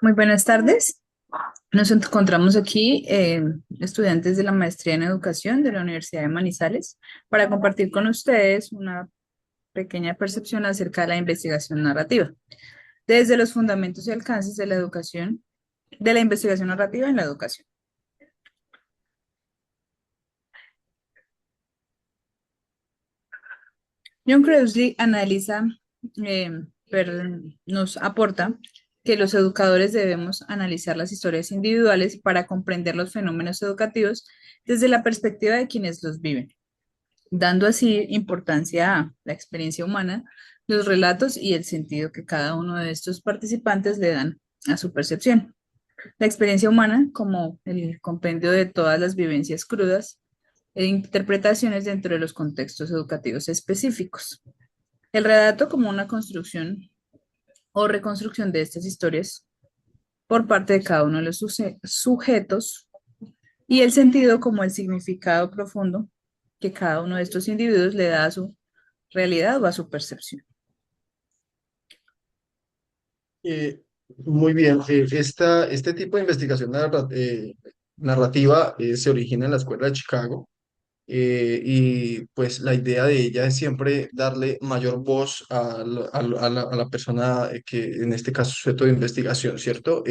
Muy buenas tardes. Nos encontramos aquí, estudiantes de la maestría en educación de la Universidad de Manizales, para compartir con ustedes una pequeña percepción acerca de la investigación narrativa, desde los fundamentos y alcances de la educación, de la investigación narrativa en la educación. John Crowley analiza, eh, nos aporta que los educadores debemos analizar las historias individuales para comprender los fenómenos educativos desde la perspectiva de quienes los viven, dando así importancia a la experiencia humana, los relatos y el sentido que cada uno de estos participantes le dan a su percepción. La experiencia humana como el compendio de todas las vivencias crudas e interpretaciones dentro de los contextos educativos específicos. El relato como una construcción o reconstrucción de estas historias por parte de cada uno de los sujetos y el sentido como el significado profundo que cada uno de estos individuos le da a su realidad o a su percepción. Eh, Muy bien, este tipo de investigación narrativa se origina en la Escuela de Chicago, y pues la idea de ella es siempre darle mayor voz a la persona, que en este caso es sujeto de investigación, ¿cierto?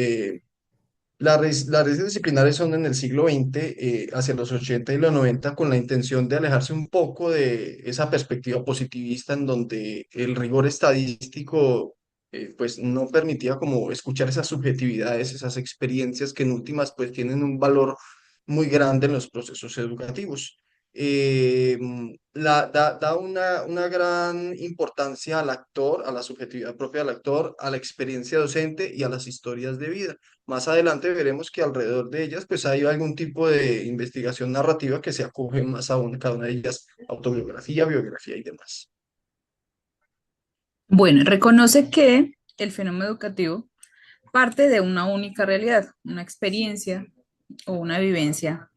Las redes disciplinares son en el siglo XX, hacia los 80 y los 90, con la intención de alejarse un poco de esa perspectiva positivista en donde el rigor estadístico pues no permitía como escuchar esas subjetividades, esas experiencias que en últimas pues tienen un valor muy grande en los procesos educativos. Da una gran importancia al actor, a la subjetividad propia del actor, a la experiencia docente y a las historias de vida. Más adelante veremos que alrededor de ellas pues hay algún tipo de investigación narrativa que se acoge más aún, cada una de ellas, autobiografía, biografía y demás. Bueno, reconoce que el fenómeno educativo parte de una única realidad, una experiencia o una vivencia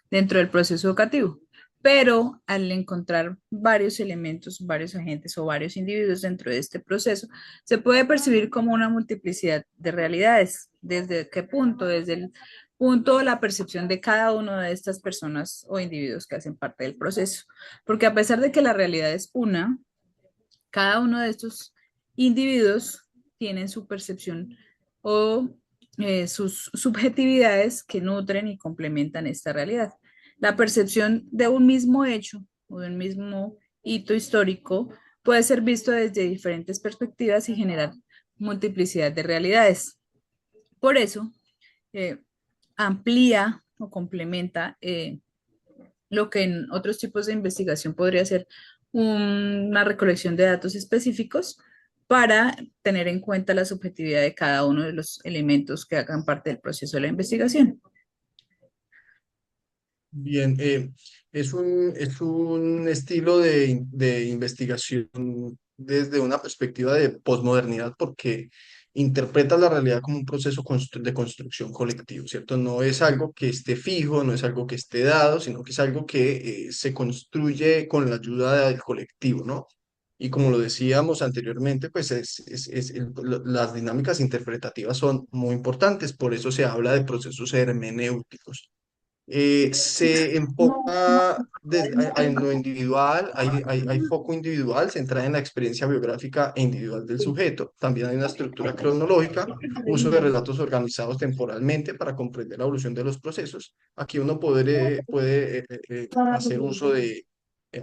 dentro del proceso educativo, pero al encontrar varios elementos, varios agentes o varios individuos dentro de este proceso, se puede percibir como una multiplicidad de realidades. ¿Desde qué punto? Desde el punto de la percepción de cada una de estas personas o individuos que hacen parte del proceso. Porque a pesar de que la realidad es una, cada uno de estos individuos tienen su percepción o sus subjetividades que nutren y complementan esta realidad. La percepción de un mismo hecho o de un mismo hito histórico puede ser visto desde diferentes perspectivas y generar multiplicidad de realidades. Por eso, eh, amplía o complementa lo que en otros tipos de investigación podría ser una recolección de datos específicos para tener en cuenta la subjetividad de cada uno de los elementos que hagan parte del proceso de la investigación. Bien, es un estilo de investigación desde una perspectiva de posmodernidad porque interpreta la realidad como un proceso de construcción colectivo, ¿cierto? No es algo que esté fijo, no es algo que esté dado, sino que es algo que se construye con la ayuda del colectivo, ¿no? Y como lo decíamos anteriormente, pues las dinámicas interpretativas son muy importantes, por eso se habla de procesos hermenéuticos. Se enfoca en lo individual, hay foco individual centrado en la experiencia biográfica e individual del sujeto. También hay una estructura cronológica, uso de relatos organizados temporalmente para comprender la evolución de los procesos. Aquí uno puede hacer uso de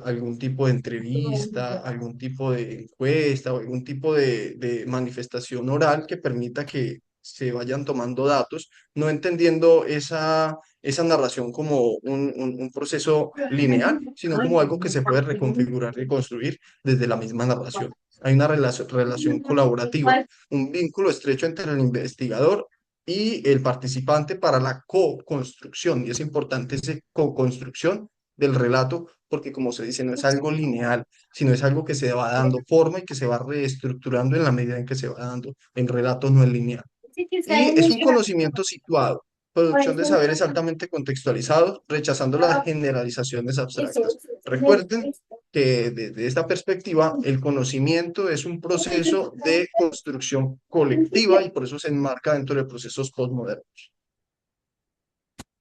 algún tipo de entrevista, algún tipo de encuesta o algún tipo de manifestación oral que permita que se vayan tomando datos, no entendiendo esa narración como un proceso lineal, sino como algo que se puede reconfigurar y construir desde la misma narración. Hay una relación colaborativa, un vínculo estrecho entre el investigador y el participante para la co-construcción, y es importante esa co-construcción del relato, porque como se dice, no es algo lineal, sino es algo que se va dando forma y que se va reestructurando en la medida en que se va dando. El relato no es lineal. Y es un conocimiento situado. producción de saberes altamente contextualizados, rechazando las generalizaciones abstractas. Recuerden que desde esta perspectiva el conocimiento es un proceso de construcción colectiva y por eso se enmarca dentro de procesos postmodernos.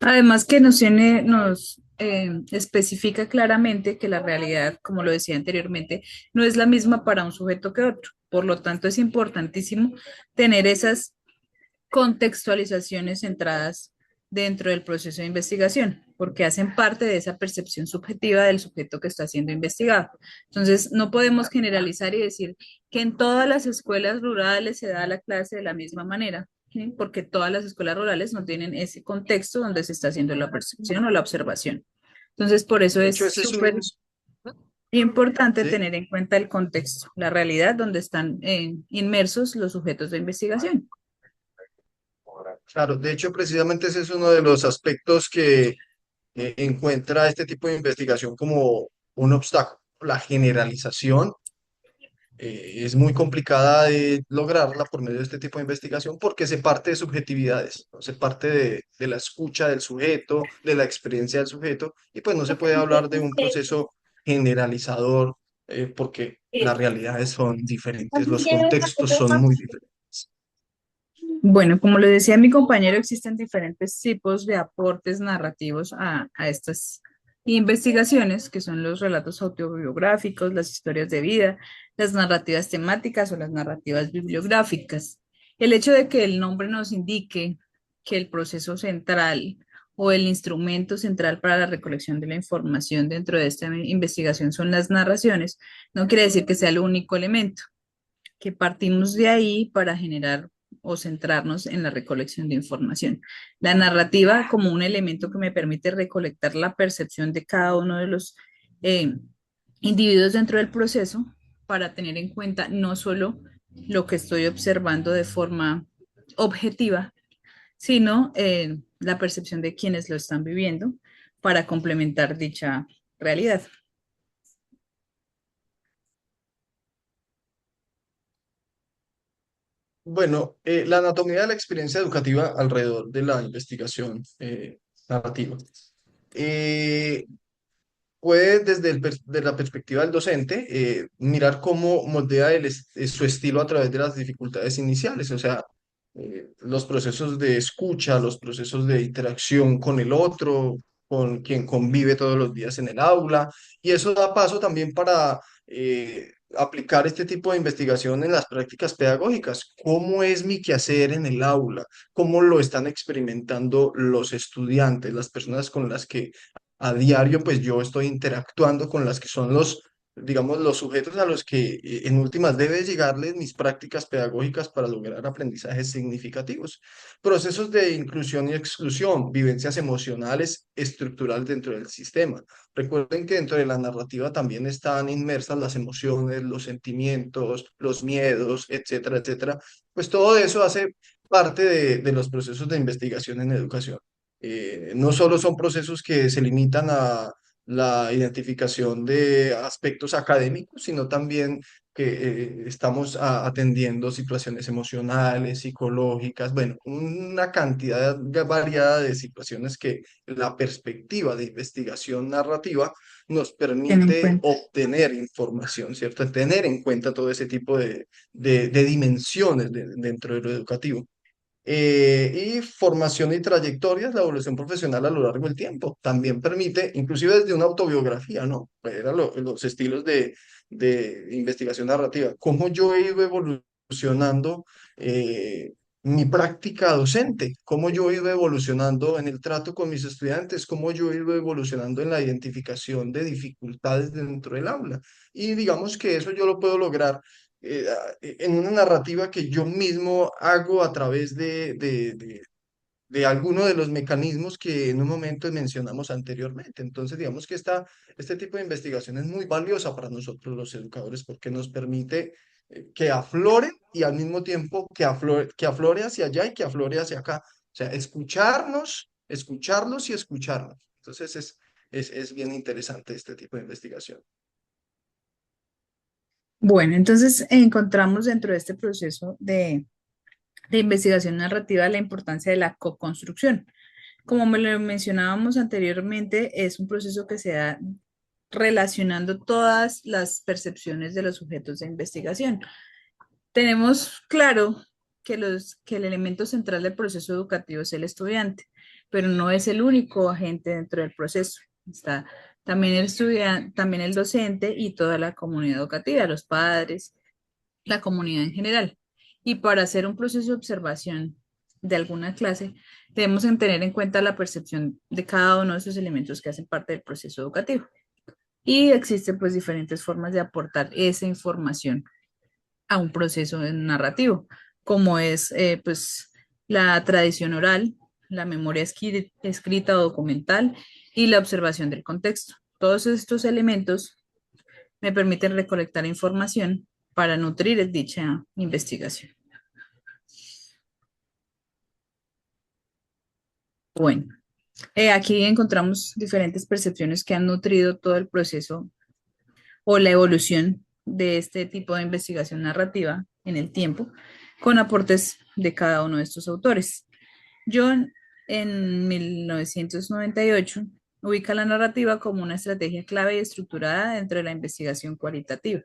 Además que nos especifica claramente que la realidad, como lo decía anteriormente, no es la misma para un sujeto que otro. Por lo tanto, es importantísimo tener esas contextualizaciones centradas dentro del proceso de investigación, porque hacen parte de esa percepción subjetiva del sujeto que está siendo investigado. Entonces, no podemos generalizar y decir que en todas las escuelas rurales se da la clase de la misma manera, ¿sí? Porque todas las escuelas rurales no tienen ese contexto donde se está haciendo la percepción o la observación. Entonces, por eso De hecho, es ese es súper un... importante ¿Sí? tener en cuenta el contexto, la realidad donde están inmersos los sujetos de investigación. Claro, de hecho, precisamente ese es uno de los aspectos que encuentra este tipo de investigación como un obstáculo. La generalización es muy complicada de lograrla por medio de este tipo de investigación porque se parte de subjetividades, ¿no? Se parte de la escucha del sujeto, de la experiencia del sujeto, y pues no se puede hablar de un proceso generalizador porque las realidades son diferentes, los contextos son muy diferentes. Bueno, como le decía mi compañero, existen diferentes tipos de aportes narrativos a estas investigaciones, que son los relatos autobiográficos, las historias de vida, las narrativas temáticas o las narrativas bibliográficas. El hecho de que el nombre nos indique que el proceso central o el instrumento central para la recolección de la información dentro de esta investigación son las narraciones, no quiere decir que sea el único elemento, que partimos de ahí para generar o centrarnos en la recolección de información. La narrativa como un elemento que me permite recolectar la percepción de cada uno de los eh, individuos dentro del proceso para tener en cuenta no solo lo que estoy observando de forma objetiva, sino la percepción de quienes lo están viviendo para complementar dicha realidad. Bueno, la anatomía de la experiencia educativa alrededor de la investigación narrativa. Eh, Puede desde de la perspectiva del docente mirar cómo moldea su estilo a través de las dificultades iniciales, o sea, los procesos de escucha, los procesos de interacción con el otro, con quien convive todos los días en el aula, y eso da paso también para aplicar este tipo de investigación en las prácticas pedagógicas. ¿Cómo es mi quehacer en el aula? ¿Cómo lo están experimentando los estudiantes, las personas con las que a diario, pues yo estoy interactuando con las que son los, digamos, los sujetos a los que en últimas debe llegarles mis prácticas pedagógicas para lograr aprendizajes significativos? Procesos de inclusión y exclusión, vivencias emocionales estructurales dentro del sistema. Recuerden que dentro de la narrativa también están inmersas las emociones, los sentimientos, los miedos, etcétera, etcétera. Pues todo eso hace parte de los procesos de investigación en educación. No solo son procesos que se limitan a la identificación de aspectos académicos, sino también que estamos atendiendo situaciones emocionales, psicológicas, bueno, una cantidad variada de situaciones que la perspectiva de investigación narrativa nos Ten en permite cuenta. obtener información, ¿cierto? Tener en cuenta todo ese tipo de dimensiones dentro de lo educativo. Y formación y trayectorias, la evolución profesional a lo largo del tiempo. También permite, inclusive desde una autobiografía, ¿no? Eran los estilos de investigación narrativa. Cómo yo he ido evolucionando mi práctica docente, cómo yo he ido evolucionando en el trato con mis estudiantes, cómo yo he ido evolucionando en la identificación de dificultades dentro del aula. Y digamos que eso yo lo puedo lograr en una narrativa que yo mismo hago a través de alguno de los mecanismos que en un momento mencionamos anteriormente. Entonces, digamos que este tipo de investigación es muy valiosa para nosotros los educadores porque nos permite que aflore y al mismo tiempo que aflore hacia allá y que aflore hacia acá. O sea, escucharnos, escucharlos y escucharnos. Entonces, es bien interesante este tipo de investigación. Bueno, entonces encontramos dentro de este proceso de investigación narrativa la importancia de la co-construcción. Como me lo mencionábamos anteriormente, es un proceso que se da relacionando todas las percepciones de los sujetos de investigación. Tenemos claro que el elemento central del proceso educativo es el estudiante, pero no es el único agente dentro del proceso. Está también el estudiante, también el docente y toda la comunidad educativa, los padres, la comunidad en general. Y para hacer un proceso de observación de alguna clase, debemos tener en cuenta la percepción de cada uno de esos elementos que hacen parte del proceso educativo. Y existen pues diferentes formas de aportar esa información a un proceso narrativo, como es pues la tradición oral, la memoria escrita o documental y la observación del contexto. Todos estos elementos me permiten recolectar información para nutrir dicha investigación. Bueno, aquí encontramos diferentes percepciones que han nutrido todo el proceso o la evolución de este tipo de investigación narrativa en el tiempo, con aportes de cada uno de estos autores. John, en 1998, ubica la narrativa como una estrategia clave y estructurada dentro de la investigación cualitativa.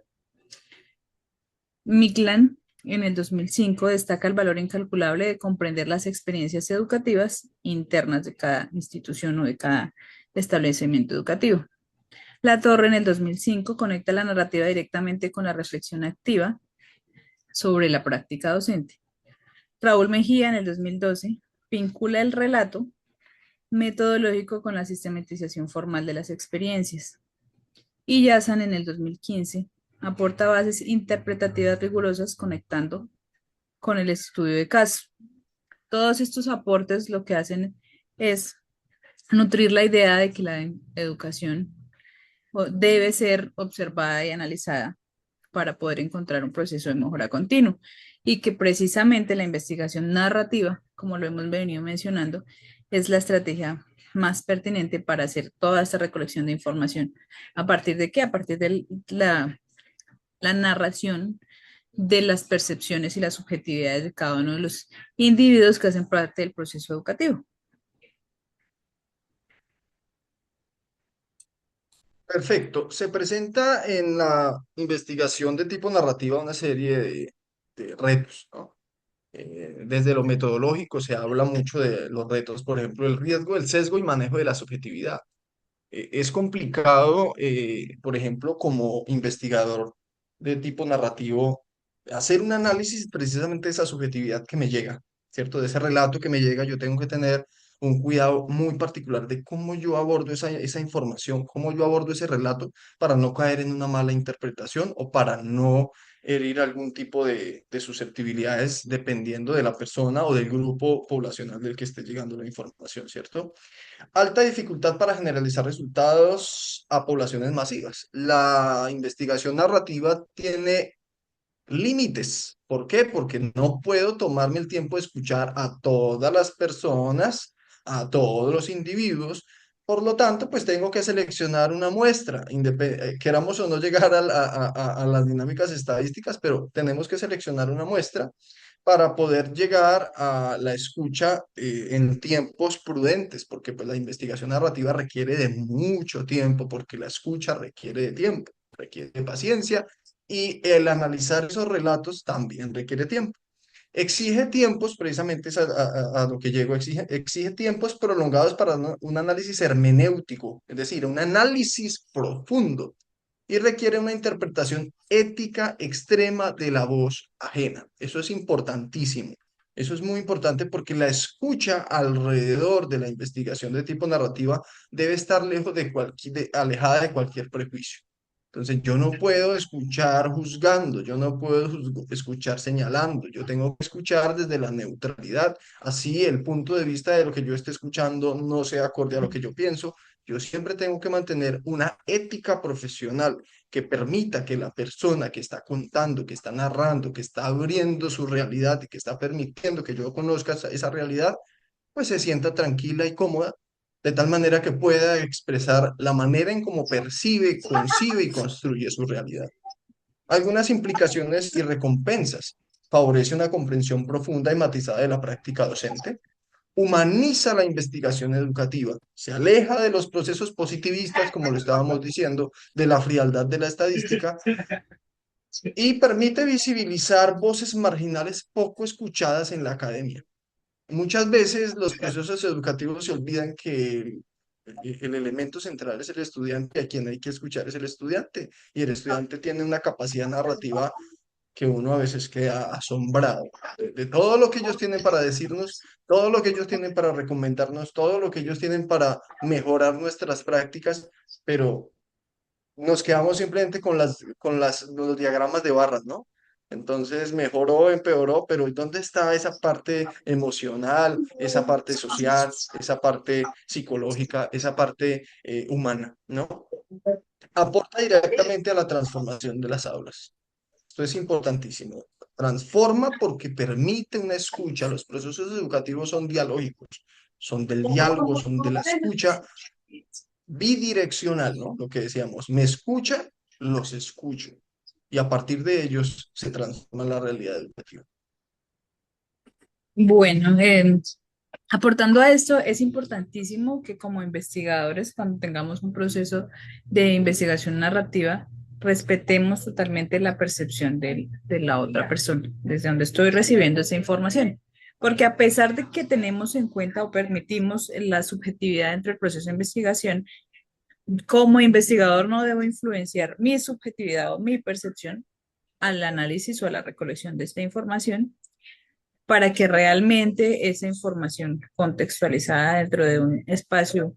Miklan, en el 2005, destaca el valor incalculable de comprender las experiencias educativas internas de cada institución o de cada establecimiento educativo. La Torre, en el 2005, conecta la narrativa directamente con la reflexión activa sobre la práctica docente. Raúl Mejía, en el 2012, vincula el relato metodológico con la sistematización formal de las experiencias. Y Yazan, en el 2015, aporta bases interpretativas rigurosas conectando con el estudio de caso. Todos estos aportes lo que hacen es nutrir la idea de que la educación debe ser observada y analizada para poder encontrar un proceso de mejora continuo y que precisamente la investigación narrativa, como lo hemos venido mencionando, es la estrategia más pertinente para hacer toda esta recolección de información. ¿A partir de qué? A partir de la narración de las percepciones y las subjetividades de cada uno de los individuos que hacen parte del proceso educativo. Perfecto. Se presenta en la investigación de tipo narrativa una serie de retos, ¿no? Desde lo metodológico se habla mucho de los retos, por ejemplo, el riesgo, el sesgo y manejo de la subjetividad. Es complicado, por ejemplo, como investigador de tipo narrativo, hacer un análisis precisamente de esa subjetividad que me llega, ¿cierto? De ese relato que me llega, yo tengo que tener un cuidado muy particular de cómo yo abordo esa información, cómo yo abordo ese relato para no caer en una mala interpretación o para no herir algún tipo de susceptibilidades dependiendo de la persona o del grupo poblacional del que esté llegando la información, ¿cierto? Alta dificultad para generalizar resultados a poblaciones masivas. La investigación narrativa tiene límites. ¿Por qué? Porque no puedo tomarme el tiempo de escuchar a todas las personas, a todos los individuos. Por lo tanto, pues tengo que seleccionar una muestra, queramos o no llegar a las dinámicas estadísticas, pero tenemos que seleccionar una muestra para poder llegar a la escucha en tiempos prudentes, porque pues la investigación narrativa requiere de mucho tiempo, porque la escucha requiere de tiempo, requiere de paciencia y el analizar esos relatos también requiere tiempo. Exige tiempos, precisamente es a lo que llego, exige tiempos prolongados para un análisis hermenéutico, es decir, un análisis profundo y requiere una interpretación ética extrema de la voz ajena. Eso es importantísimo. Eso es muy importante porque la escucha alrededor de la investigación de tipo narrativa debe estar lejos alejada de cualquier prejuicio. Entonces, yo no puedo escuchar juzgando, yo no puedo escuchar señalando, yo tengo que escuchar desde la neutralidad. Así el punto de vista de lo que yo esté escuchando no sea acorde a lo que yo pienso. Yo siempre tengo que mantener una ética profesional que permita que la persona que está contando, que está narrando, que está abriendo su realidad y que está permitiendo que yo conozca esa realidad, pues se sienta tranquila y cómoda, de tal manera que pueda expresar la manera en cómo percibe, concibe y construye su realidad. Algunas implicaciones y recompensas. Favorece una comprensión profunda y matizada de la práctica docente. humaniza la investigación educativa, se aleja de los procesos positivistas, como lo estábamos diciendo, de la frialdad de la estadística y permite visibilizar voces marginales poco escuchadas en la academia. Muchas veces los procesos educativos se olvidan que el elemento central es el estudiante y a quien hay que escuchar es el estudiante. Y el estudiante tiene una capacidad narrativa que uno a veces queda asombrado de todo lo que ellos tienen para decirnos, todo lo que ellos tienen para recomendarnos, todo lo que ellos tienen para mejorar nuestras prácticas, pero nos quedamos simplemente con los diagramas de barras, ¿no? Entonces mejoró, empeoró, pero ¿dónde está esa parte emocional, esa parte social, esa parte psicológica, esa parte humana, ¿no? Aporta directamente a la transformación de las aulas. Esto es importantísimo. Transforma porque permite una escucha. Los procesos educativos son dialógicos, son del diálogo, son de la escucha bidireccional, ¿no? Lo que decíamos, me escucha, los escucho. Y a partir de ellos se transforma la realidad educativa. Bueno, aportando a esto, es importantísimo que como investigadores, cuando tengamos un proceso de investigación narrativa, respetemos totalmente la percepción de la otra persona, desde donde estoy recibiendo esa información. Porque a pesar de que tenemos en cuenta o permitimos la subjetividad dentro del proceso de investigación, como investigador no debo influenciar mi subjetividad o mi percepción al análisis o a la recolección de esta información para que realmente esa información contextualizada dentro de un espacio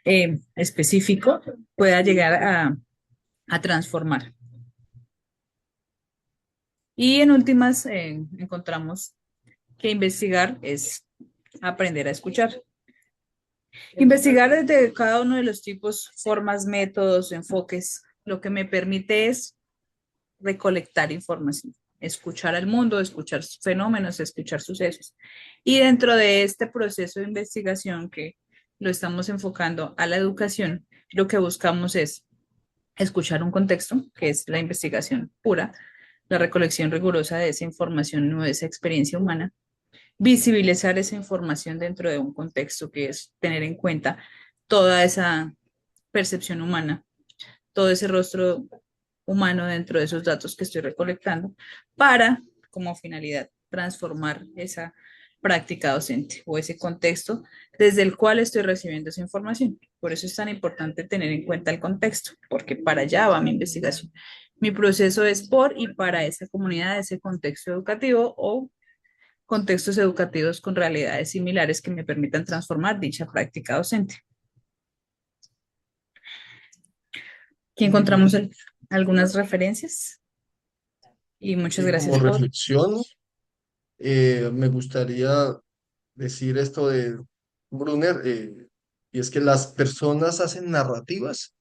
específico pueda llegar a transformar. Y en últimas, encontramos que investigar es aprender a escuchar. Investigar desde cada uno de los tipos, formas, métodos, enfoques, lo que me permite es recolectar información, escuchar al mundo, escuchar fenómenos, escuchar sucesos. Y dentro de este proceso de investigación que lo estamos enfocando a la educación, lo que buscamos es escuchar un contexto, que es la investigación pura, la recolección rigurosa de esa información o de esa experiencia humana, visibilizar esa información dentro de un contexto que es tener en cuenta toda esa percepción humana, todo ese rostro humano dentro de esos datos que estoy recolectando para, como finalidad, transformar esa práctica docente o ese contexto desde el cual estoy recibiendo esa información. Por eso es tan importante tener en cuenta el contexto, porque para allá va mi investigación. Mi proceso es por y para esa comunidad, ese contexto educativo o contextos educativos con realidades similares que me permitan transformar dicha práctica docente. Aquí encontramos algunas referencias y muchas Y como gracias por... reflexión, me gustaría decir esto de Brunner, y es que las personas hacen narrativas,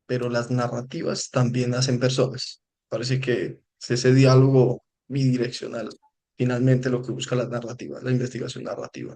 pero las narrativas también hacen personas. Parece que es ese diálogo bidireccional, finalmente lo que busca la narrativa, la investigación narrativa.